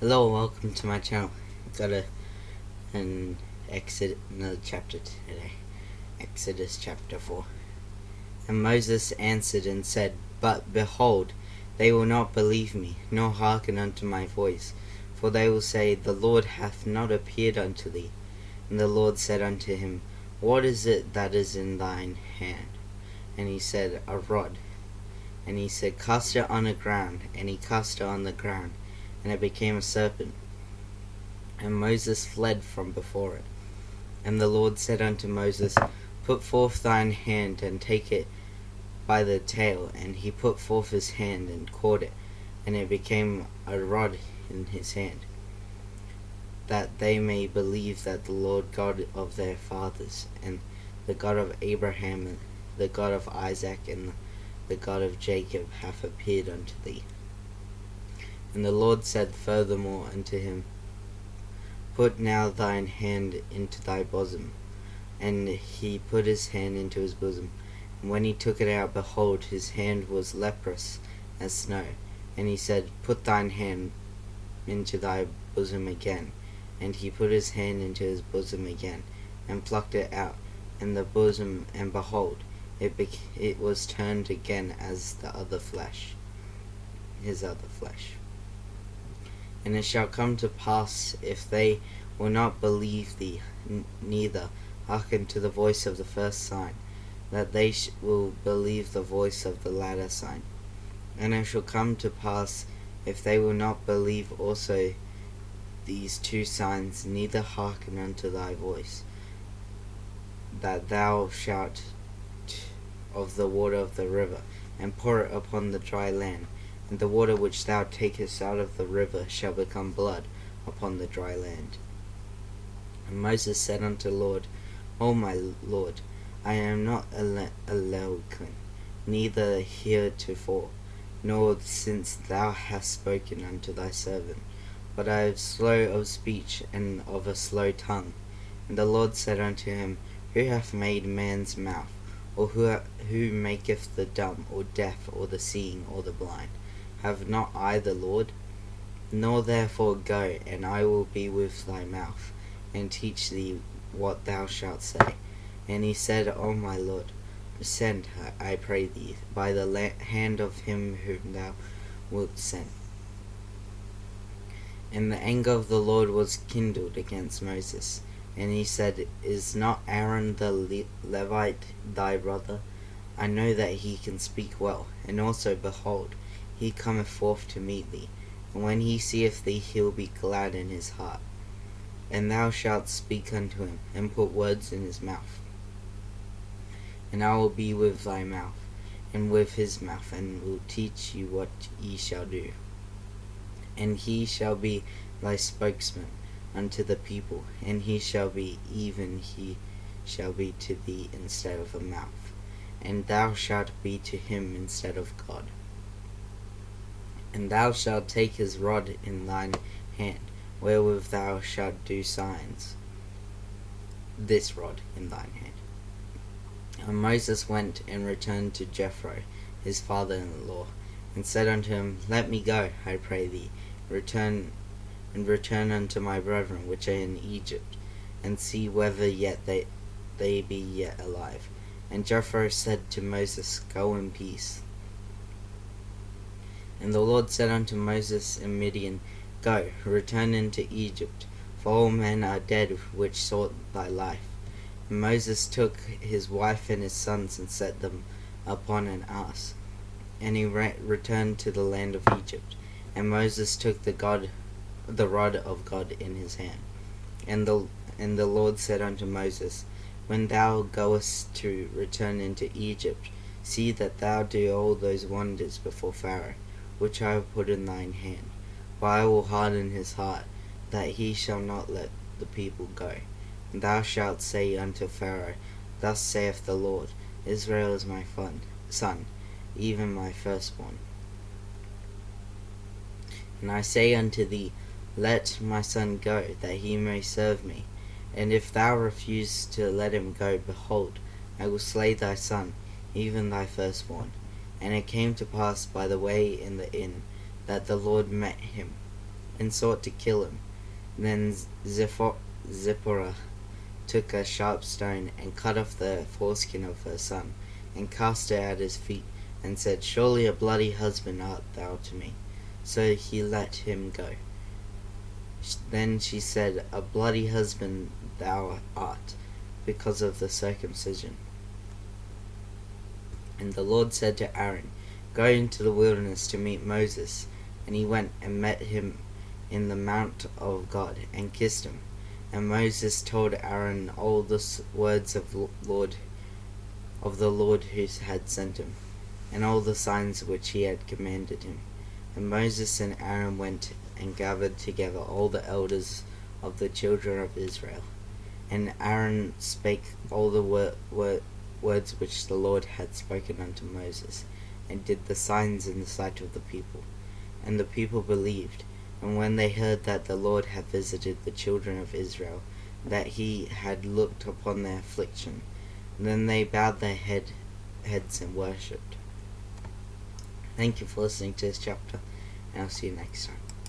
Hello, welcome to my channel. Got another chapter today. Exodus chapter 4. And Moses answered and said, But behold, they will not believe me, nor hearken unto my voice. For they will say, The Lord hath not appeared unto thee. And the Lord said unto him, What is it that is in thine hand? And he said, A rod. And he said, Cast it on the ground. And he cast it on the ground, and it became a serpent. And Moses fled from before it. And the Lord said unto Moses, Put forth thine hand, and take it by the tail. And he put forth his hand, and caught it, and it became a rod in his hand, that they may believe that the Lord God of their fathers, and the God of Abraham, and the God of Isaac, and the God of Jacob, hath appeared unto thee. And the Lord said furthermore unto him, Put now thine hand into thy bosom. And he put his hand into his bosom. And when he took it out, behold, his hand was leprous as snow. And he said, Put thine hand into thy bosom again. And he put his hand into his bosom again, and plucked it out, and the bosom, and behold, it was turned again as the other flesh, his other flesh. And it shall come to pass, if they will not believe thee, neither hearken to the voice of the first sign, that they will believe the voice of the latter sign. And it shall come to pass, if they will not believe also these two signs, neither hearken unto thy voice, that thou shalt of the water of the river, and pour it upon the dry land. And the water which thou takest out of the river shall become blood upon the dry land. And Moses said unto the Lord, O my Lord, I am not eloquent, neither heretofore, nor since thou hast spoken unto thy servant, but I am slow of speech, and of a slow tongue. And the Lord said unto him, Who hath made man's mouth? Or who maketh the dumb, or deaf, or the seeing, or the blind? Have not I the Lord? Nor therefore go, and I will be with thy mouth, and teach thee what thou shalt say. And he said, O my Lord, send, I pray thee, by the hand of him whom thou wilt send. And the anger of the Lord was kindled against Moses. And he said, Is not Aaron the Levite thy brother? I know that he can speak well, and also, behold, he cometh forth to meet thee, and when he seeth thee, he will be glad in his heart. And thou shalt speak unto him, and put words in his mouth. And I will be with thy mouth, and with his mouth, and will teach you what ye shall do. And he shall be thy spokesman unto the people, and he shall be to thee instead of a mouth, and thou shalt be to him instead of God. And thou shalt take his rod in thine hand, wherewith thou shalt do signs, this rod in thine hand. And Moses went and returned to Jethro, his father-in-law, and said unto him, Let me go, I pray thee, return unto my brethren which are in Egypt, and see whether yet they be yet alive. And Jethro said to Moses, Go in peace. And the Lord said unto Moses in Midian, Go, return into Egypt, for all men are dead which sought thy life. And Moses took his wife and his sons, and set them upon an ass, and he returned to the land of Egypt. And Moses took the rod of God in his hand. And the Lord said unto Moses, When thou goest to return into Egypt, see that thou do all those wonders before Pharaoh, which I have put in thine hand. For I will harden his heart, that he shall not let the people go. And thou shalt say unto Pharaoh, Thus saith the Lord, Israel is my son, even my firstborn. And I say unto thee, Let my son go, that he may serve me. And if thou refuse to let him go, behold, I will slay thy son, even thy firstborn. And it came to pass by the way in the inn, that the Lord met him, and sought to kill him. Then Zipporah took a sharp stone and cut off the foreskin of her son, and cast it at his feet, and said, "Surely a bloody husband art thou to me." So he let him go. Then she said, "A bloody husband thou art, because of the circumcision." And the Lord said to Aaron, "Go into the wilderness to meet Moses." And he went and met him in the mount of God, and kissed him. And Moses told Aaron all the words of the Lord who had sent him, and all the signs which he had commanded him. And Moses and Aaron went and gathered together all the elders of the children of Israel. And Aaron spake all the words which the Lord had spoken unto Moses, and did the signs in the sight of the people. And the people believed. And when they heard that the Lord had visited the children of Israel, that he had looked upon their affliction, then they bowed their heads and worshipped. Thank you for listening to this chapter, and I'll see you next time.